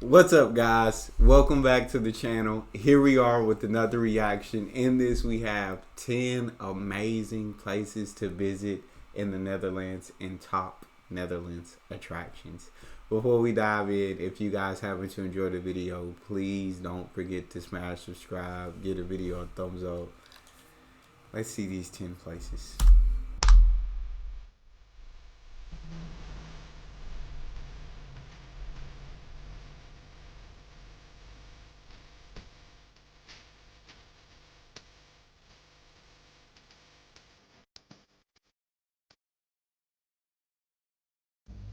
What's up, guys? Welcome back to the channel. Here we are with another reaction. In this we have 10 amazing places to visit in the Netherlands and top Netherlands attractions. Before we dive in, if you guys happen to enjoy the video, please don't forget to smash subscribe, give the video a thumbs up. Let's see these 10 places.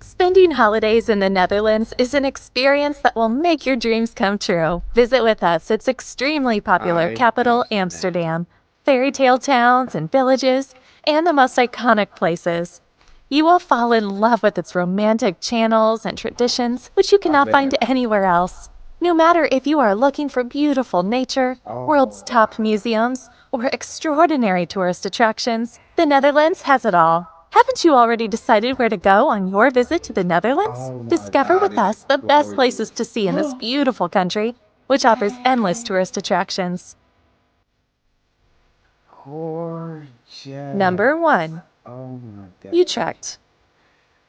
Spending holidays in the Netherlands is an experience that will make your dreams come true. Visit with us its extremely popular capital, Amsterdam, fairy tale towns and villages, and the most iconic places. You will fall in love with its romantic channels and traditions, which you cannot find anywhere else. No matter if you are looking for beautiful nature, world's top museums, or extraordinary tourist attractions, the Netherlands has it all. Haven't you already decided where to go on your visit to the Netherlands? Discover with us the best places to see in this beautiful country, which offers endless tourist attractions. Number 1. Utrecht.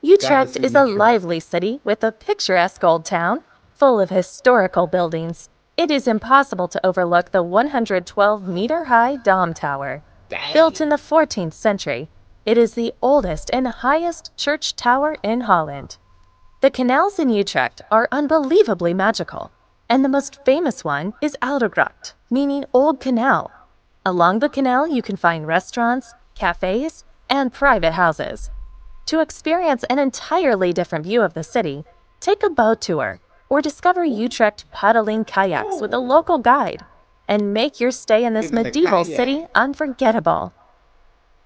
Utrecht is a lively city with a picturesque old town full of historical buildings. It is impossible to overlook the 112-meter-high Dom Tower. Built in the 14th century, it is the oldest and highest church tower in Holland. The canals in Utrecht are unbelievably magical, and the most famous one is Oudegracht, meaning Old Canal. Along the canal you can find restaurants, cafes, and private houses. To experience an entirely different view of the city, take a boat tour or discover Utrecht paddling kayaks with a local guide and make your stay in this medieval city unforgettable.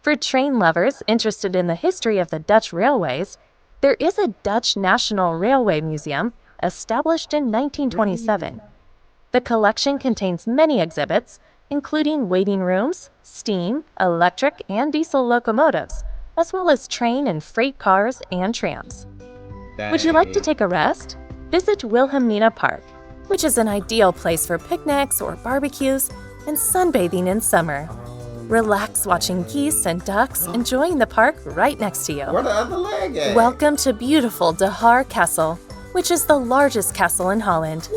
For train lovers interested in the history of the Dutch railways, there is a Dutch National Railway Museum established in 1927. The collection contains many exhibits, including waiting rooms, steam, electric, and diesel locomotives, as well as train and freight cars and trams. Would you like to take a rest? Visit Wilhelmina Park, which is an ideal place for picnics or barbecues and sunbathing in summer. Relax watching geese and ducks enjoying the park right next to you. Where the other leg at? Welcome to beautiful De Haar Castle, which is the largest castle in Holland.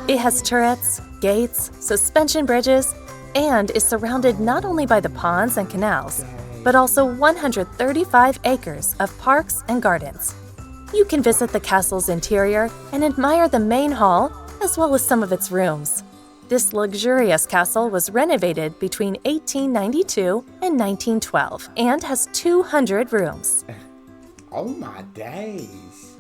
It has turrets, gates, suspension bridges, and is surrounded not only by the ponds and canals, but also 135 acres of parks and gardens. You can visit the castle's interior and admire the main hall as well as some of its rooms. This luxurious castle was renovated between 1892 and 1912 and has 200 rooms. Oh my days.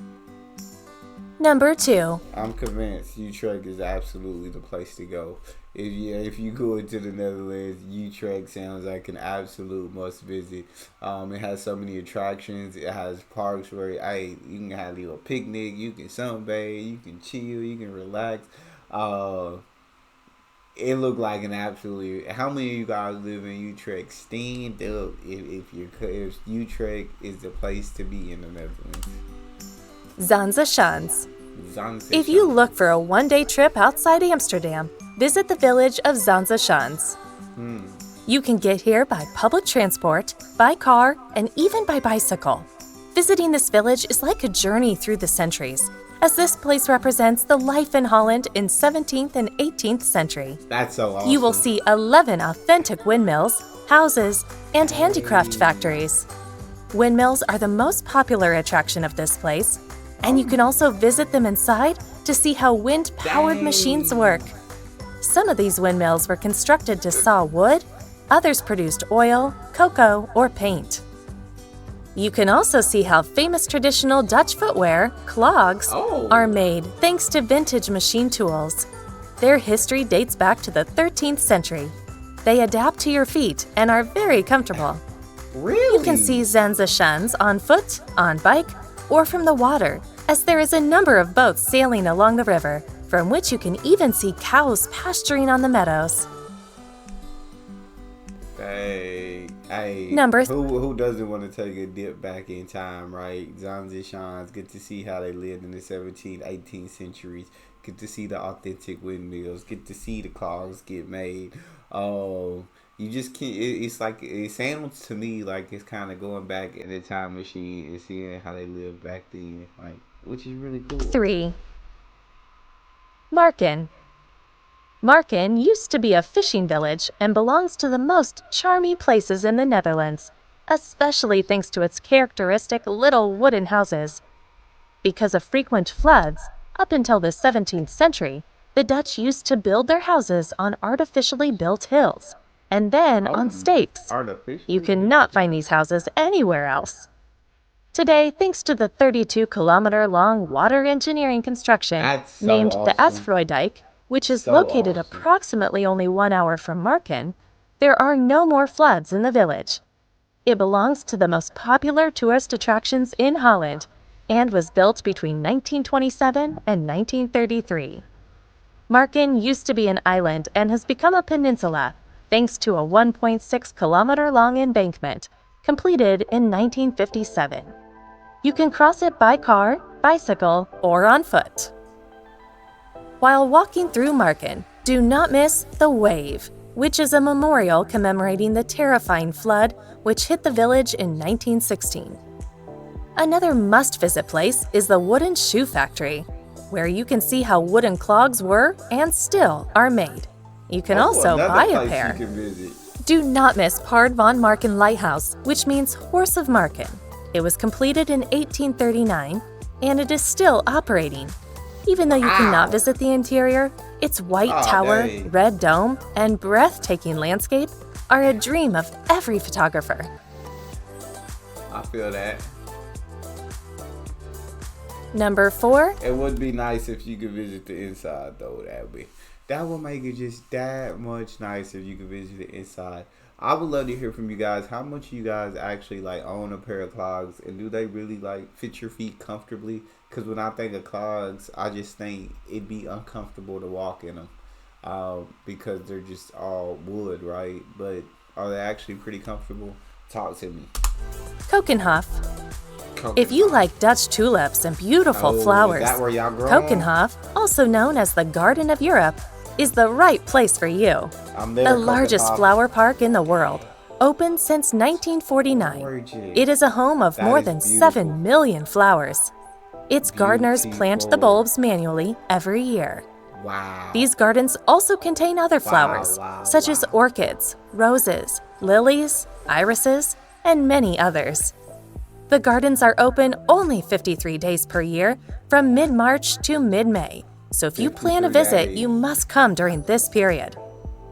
Number 2. I'm convinced Utrecht is absolutely the place to go. If you go into the Netherlands, Utrecht sounds like an absolute must visit. It has so many attractions. It has parks where you can have a little picnic, you can sunbathe, you can chill, you can relax. It looked like an absolutely. How many of you guys live in Utrecht? Stand up if Utrecht is the place to be in the Netherlands. Zaanse Schans. Zaanse If you Schans. look for a one-day trip outside Amsterdam, visit the village of Zaanse Schans. You can get here by public transport, by car, and even by bicycle. Visiting this village is like a journey through the centuries, as this place represents the life in Holland in 17th and 18th century. That's so awesome. You will see 11 authentic windmills, houses, and handicraft factories. Windmills are the most popular attraction of this place, and you can also visit them inside to see how wind-powered machines work. Some of these windmills were constructed to saw wood, others produced oil, cocoa, or paint. You can also see how famous traditional Dutch footwear, clogs, are made thanks to vintage machine tools. Their history dates back to the 13th century. They adapt to your feet and are very comfortable. Really? You can see Zaanse Schans on foot, on bike, or from the water, as there is a number of boats sailing along the river, from which you can even see cows pasturing on the meadows. Hey, Number who doesn't want to take a dip back in time, right? Zaanse Schans, get to see how they lived in the 17th, 18th centuries. Get to see the authentic windmills. Get to see the clogs get made. Oh, you just can't. It's like it sounds to me like it's kind of going back in the time machine and seeing how they lived back then, like, which is really cool. 3. Marken. Marken used to be a fishing village and belongs to the most charming places in the Netherlands, especially thanks to its characteristic little wooden houses. Because of frequent floods, up until the 17th century, the Dutch used to build their houses on artificially built hills, and then on stakes. You cannot find these houses anywhere else. Today, thanks to the 32-kilometer-long water engineering construction That's so named the awesome. Asfroydijk, which is So located awesome. approximately only 1 hour from Marken, there are no more floods in the village. It belongs to the most popular tourist attractions in Holland and was built between 1927 and 1933. Marken used to be an island and has become a peninsula thanks to a 1.6-kilometer-long embankment completed in 1957. You can cross it by car, bicycle, or on foot. While walking through Marken, do not miss the Wave, which is a memorial commemorating the terrifying flood which hit the village in 1916. Another must-visit place is the Wooden Shoe Factory, where you can see how wooden clogs were and still are made. You can also buy a pair. Do not miss Paard van Marken Lighthouse, which means Horse of Marken. It was completed in 1839, and it is still operating. Even though you cannot visit the interior, its white tower, red dome, and breathtaking landscape are a dream of every photographer. I feel that. Number 4. It would be nice if you could visit the inside, though. That would make it just that much nicer if you could visit the inside. I would love to hear from you guys. How much you guys actually like own a pair of clogs, and do they really like fit your feet comfortably? Because when I think of clogs, I just think it'd be uncomfortable to walk in them because they're just all wood, right? But are they actually pretty comfortable? Talk to me. Keukenhof. If you like Dutch tulips and beautiful flowers, Is that where y'all grow? Keukenhof, also known as the Garden of Europe, is the right place for you. The largest flower park in the world, opened since 1949. It is a home of more than 7 million flowers. Its gardeners plant the bulbs manually every year. Wow. These gardens also contain other flowers, such as orchids, roses, lilies, irises, and many others. The gardens are open only 53 days per year, from mid-March to mid-May. So if you plan a visit, you must come during this period.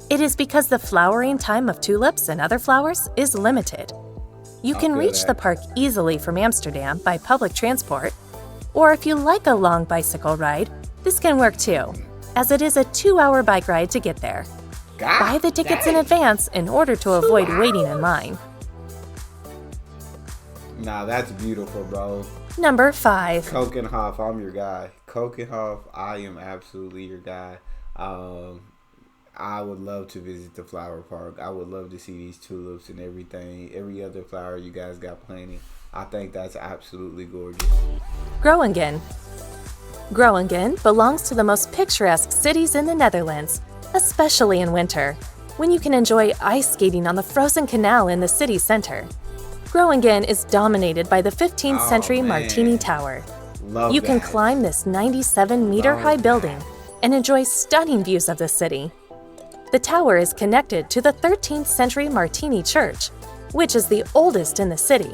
It is because the flowering time of tulips and other flowers is limited. You can reach the park easily from Amsterdam by public transport, or if you like a long bicycle ride, this can work too, as it is a 2-hour bike ride to get there. Buy the tickets in advance in order to avoid waiting in line. Nah, that's beautiful, bro. Number 5. Keukenhof, I'm your guy. Keukenhof, I am absolutely your guy. I would love to visit the flower park. I would love to see these tulips and everything. Every other flower you guys got planted. I think that's absolutely gorgeous. Groningen. Groningen belongs to the most picturesque cities in the Netherlands, especially in winter, when you can enjoy ice skating on the frozen canal in the city center. Groningen is dominated by the 15th century Martini Tower. You can climb this 97-meter-high building and enjoy stunning views of the city. The tower is connected to the 13th century Martini Church, which is the oldest in the city.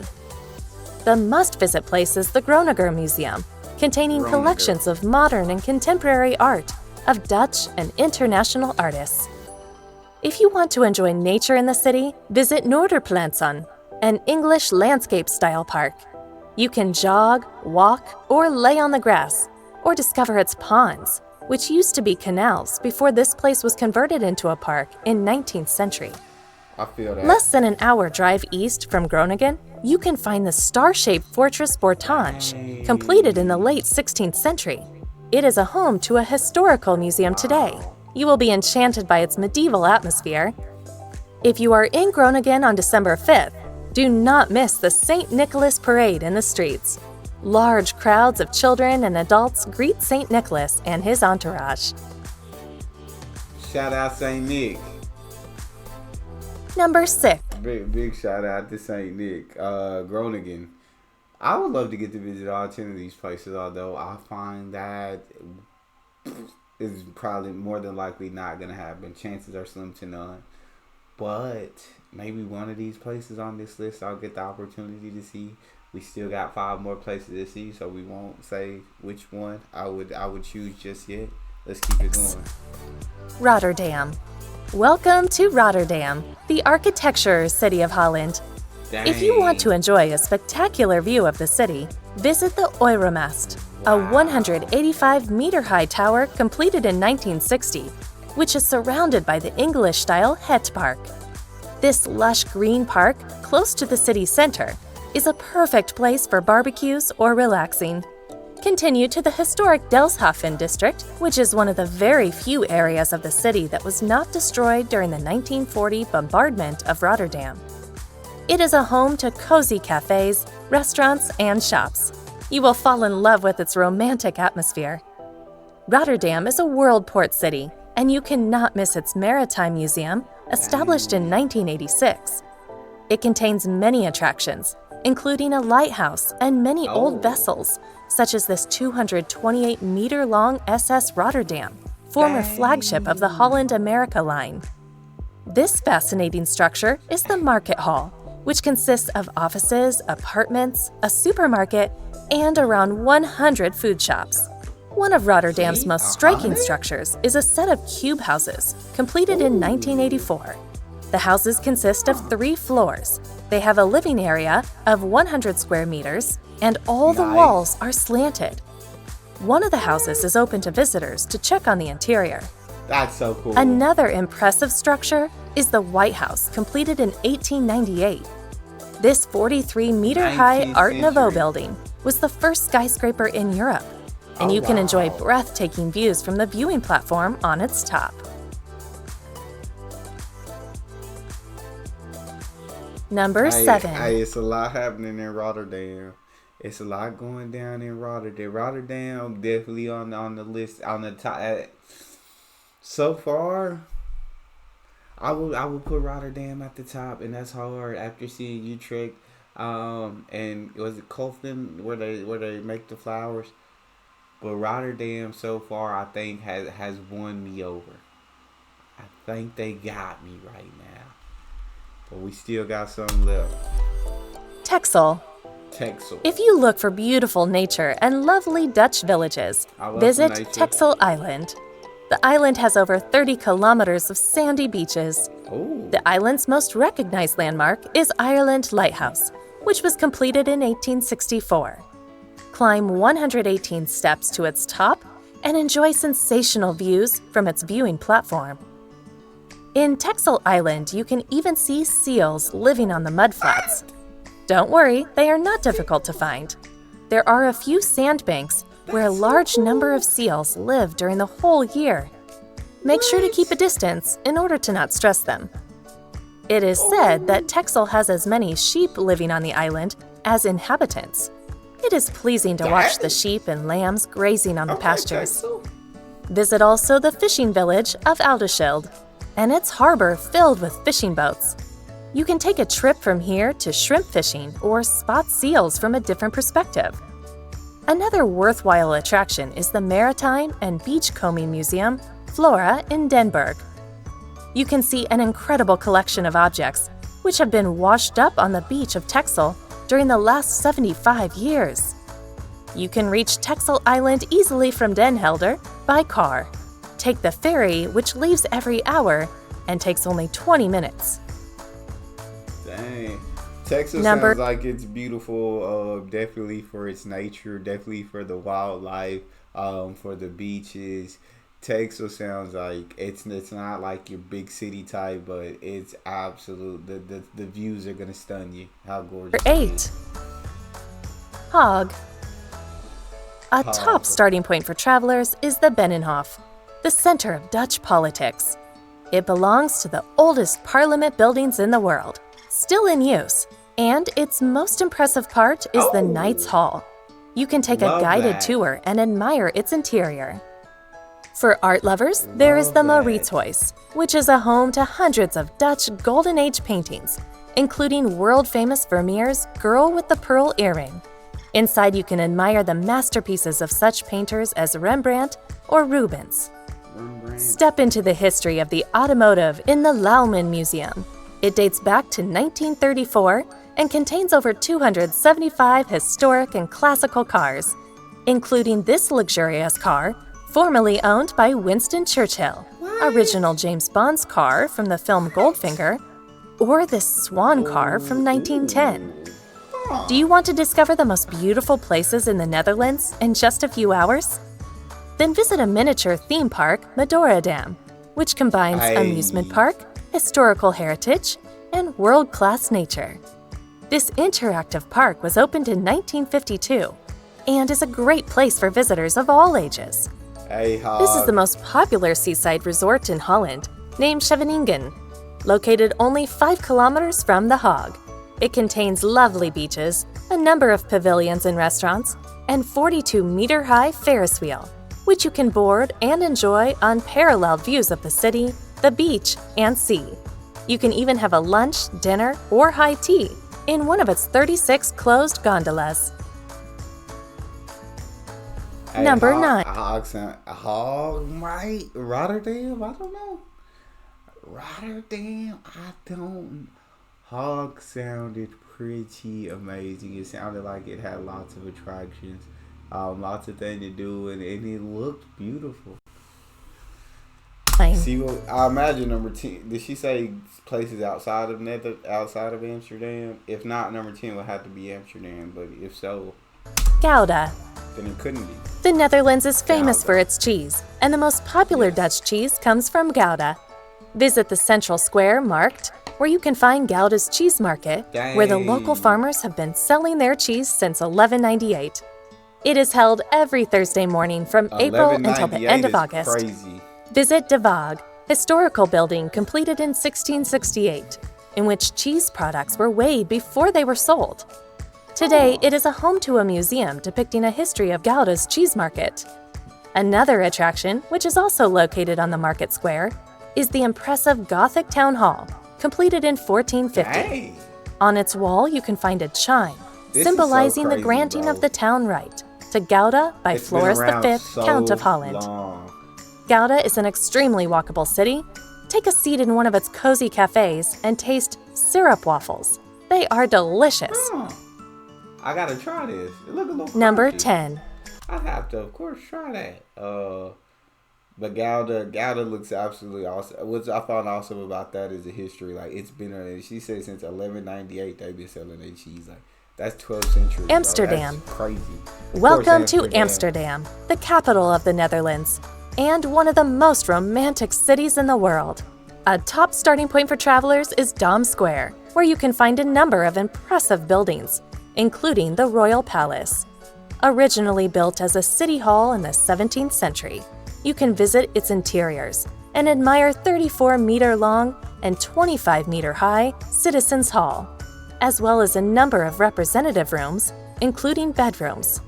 The must-visit place is the Groninger Museum, containing collections of modern and contemporary art of Dutch and international artists. If you want to enjoy nature in the city, visit Noorderplansen, an English landscape-style park. You can jog, walk, or lay on the grass, or discover its ponds, which used to be canals before this place was converted into a park in 19th century. I feel that. Less than an hour drive east from Groningen, you can find the star-shaped Fortress Bortange, completed in the late 16th century. It is a home to a historical museum today. You will be enchanted by its medieval atmosphere. If you are in Groningen on December 5th, do not miss the St. Nicholas Parade in the streets. Large crowds of children and adults greet St. Nicholas and his entourage. Shout out St. Nick. Number 6. Big shout out to St. Nick. Groningen. I would love to get to visit all 10 of these places, although I find that is probably more than likely not going to happen. Chances are slim to none. But maybe one of these places on this list I'll get the opportunity to see. We still got 5 more places to see, so we won't say which one I would choose just yet. Let's keep it going. Rotterdam. Welcome to Rotterdam, the architecture city of Holland. Dang. If you want to enjoy a spectacular view of the city, visit the Euromast, a 185-meter-high tower completed in 1960, which is surrounded by the English-style Het Park. This lush green park, close to the city center, is a perfect place for barbecues or relaxing. Continue to the historic Delfshaven district, which is one of the very few areas of the city that was not destroyed during the 1940 bombardment of Rotterdam. It is a home to cozy cafes, restaurants, and shops. You will fall in love with its romantic atmosphere. Rotterdam is a world port city, and you cannot miss its Maritime Museum, established in 1986. It contains many attractions, including a lighthouse and many old vessels, such as this 228-meter-long SS Rotterdam, former flagship of the Holland-America line. This fascinating structure is the Market Hall, which consists of offices, apartments, a supermarket, and around 100 food shops. One of Rotterdam's most striking structures is a set of cube houses, completed in 1984. The houses consist of 3 floors. They have a living area of 100 square meters, and all the walls are slanted. One of the houses is open to visitors to check on the interior. That's so cool. Another impressive structure is the White House, completed in 1898. This 43-meter-high Art Nouveau building was the first skyscraper in Europe, and you can enjoy breathtaking views from the viewing platform on its top. Number 7. It's a lot happening in Rotterdam. It's a lot going down in Rotterdam. Rotterdam definitely on the list, on the top. So far, I would put Rotterdam at the top, and that's hard after seeing Utrecht. And was it Keukenhof where they make the flowers? But Rotterdam so far, I think has won me over. I think they got me right now, but we still got some left. Texel. If you look for beautiful nature and lovely Dutch villages, visit Texel Island. The island has over 30 kilometers of sandy beaches. Ooh. The island's most recognized landmark is Ireland Lighthouse, which was completed in 1864. Climb 118 steps to its top and enjoy sensational views from its viewing platform. In Texel Island, you can even see seals living on the mudflats. Don't worry, they are not difficult to find. There are a few sandbanks where a large number of seals live during the whole year. Make sure to keep a distance in order to not stress them. It is said that Texel has as many sheep living on the island as inhabitants. It is pleasing to watch the sheep and lambs grazing on the pastures. Visit also the fishing village of Oudeschild and its harbor filled with fishing boats. You can take a trip from here to shrimp fishing or spot seals from a different perspective. Another worthwhile attraction is the Maritime and Beachcombing Museum, Flora in Den Bosch. You can see an incredible collection of objects which have been washed up on the beach of Texel during the last 75 years. You can reach Texel Island easily from Den Helder by car. Take the ferry, which leaves every hour and takes only 20 minutes. Dang. Texas sounds like it's beautiful, definitely for its nature, definitely for the wildlife, for the beaches. Texas sounds like it's not like your big city type, but it's absolute. The views are gonna stun you. How gorgeous! 8. Hague. A top starting point for travelers is the Binnenhof, the center of Dutch politics. It belongs to the oldest parliament buildings in the world, still in use, and its most impressive part is the Knights Hall. You can take a guided tour and admire its interior. For art lovers, there is the Mauritshuis, which is a home to hundreds of Dutch Golden Age paintings, including world-famous Vermeer's Girl with the Pearl Earring. Inside, you can admire the masterpieces of such painters as Rembrandt or Rubens. Step into the history of the automotive in the Lauwman Museum. It dates back to 1934 and contains over 275 historic and classical cars, including this luxurious car, formerly owned by Winston Churchill, original James Bond's car from the film Goldfinger, or this Swan car from 1910. Do you want to discover the most beautiful places in the Netherlands in just a few hours? Then visit a miniature theme park, Madurodam, which combines amusement park, historical heritage, and world-class nature. This interactive park was opened in 1952 and is a great place for visitors of all ages. This is the most popular seaside resort in Holland, named Scheveningen, located only 5 kilometers from The Hague. It contains lovely beaches, a number of pavilions and restaurants, and 42-meter-high Ferris wheel, which you can board and enjoy on parallel views of the city, the beach, and sea. You can even have a lunch, dinner, or high tea in one of its 36 closed gondolas. Number 9. Rotterdam? I don't know. Rotterdam? I don't. Hague sounded pretty amazing. It sounded like it had lots of attractions, lots of things to do, and it looked beautiful. See, well, I imagine number 10. Did she say places outside of Amsterdam? If not, number 10 would have to be Amsterdam. But if so, Gouda. Then it couldn't be. The Netherlands is famous for its cheese, and the most popular Dutch cheese comes from Gouda. Visit the central square, Markt, where you can find Gouda's cheese market, where the local farmers have been selling their cheese since 1198. It is held every Thursday morning from April until the end of August. Crazy. Visit De Waag, historical building completed in 1668, in which cheese products were weighed before they were sold. Today, it is a home to a museum depicting a history of Gouda's cheese market. Another attraction, which is also located on the market square, is the impressive Gothic Town Hall, completed in 1450. Dang. On its wall, you can find a chime, symbolizing the granting of the town right to Gouda by Floris V, Count of Holland. Gouda is an extremely walkable city. Take a seat in one of its cozy cafes and taste syrup waffles. They are delicious. I gotta try this. It look a little Number crunchy. 10. I have to, of course, try that. But Gouda looks absolutely awesome. What I found awesome about that is the history. Like, it's been, she said since 1198 they've been selling their cheese. Like, that's 12th century. Amsterdam. That's crazy. Welcome to Amsterdam, the capital of the Netherlands, and one of the most romantic cities in the world. A top starting point for travelers is Dam Square, where you can find a number of impressive buildings, including the Royal Palace. Originally built as a city hall in the 17th century, you can visit its interiors and admire 34-meter-long and 25-meter-high Citizens Hall, as well as a number of representative rooms, including bedrooms.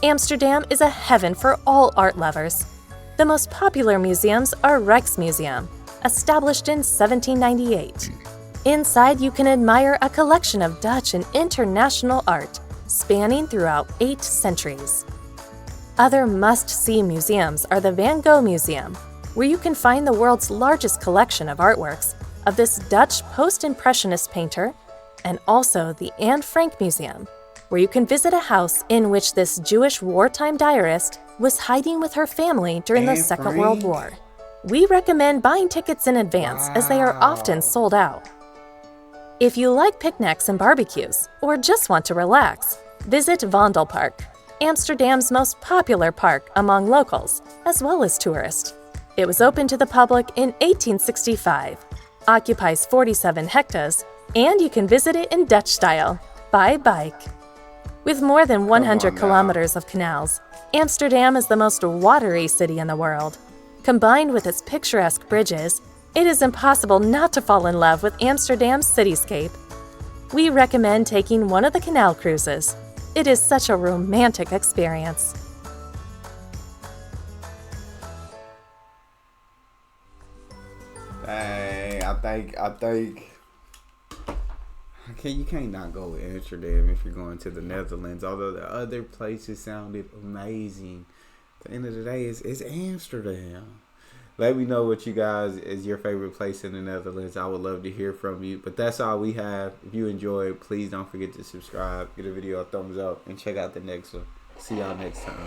Amsterdam is a heaven for all art lovers. The most popular museums are Rijksmuseum, established in 1798. Inside, you can admire a collection of Dutch and international art, spanning throughout 8 centuries. Other must-see museums are the Van Gogh Museum, where you can find the world's largest collection of artworks of this Dutch post-impressionist painter, and also the Anne Frank Museum, where you can visit a house in which this Jewish wartime diarist was hiding with her family during the Second World War. We recommend buying tickets in advance as they are often sold out. If you like picnics and barbecues, or just want to relax, visit Vondelpark, Amsterdam's most popular park among locals, as well as tourists. It was opened to the public in 1865, occupies 47 hectares, and you can visit it in Dutch style, by bike. With more than 100 kilometers of canals, Amsterdam is the most watery city in the world. Combined with its picturesque bridges, it is impossible not to fall in love with Amsterdam's cityscape. We recommend taking one of the canal cruises. It is such a romantic experience. Dang, I think you can't not go with Amsterdam if you're going to the Netherlands. Although the other places sounded amazing, at the end of the day, it's Amsterdam. Let me know what you guys is your favorite place in the Netherlands. I would love to hear from you. But that's all we have. If you enjoyed, please don't forget to subscribe, give the video a thumbs up, and check out the next one. See y'all next time.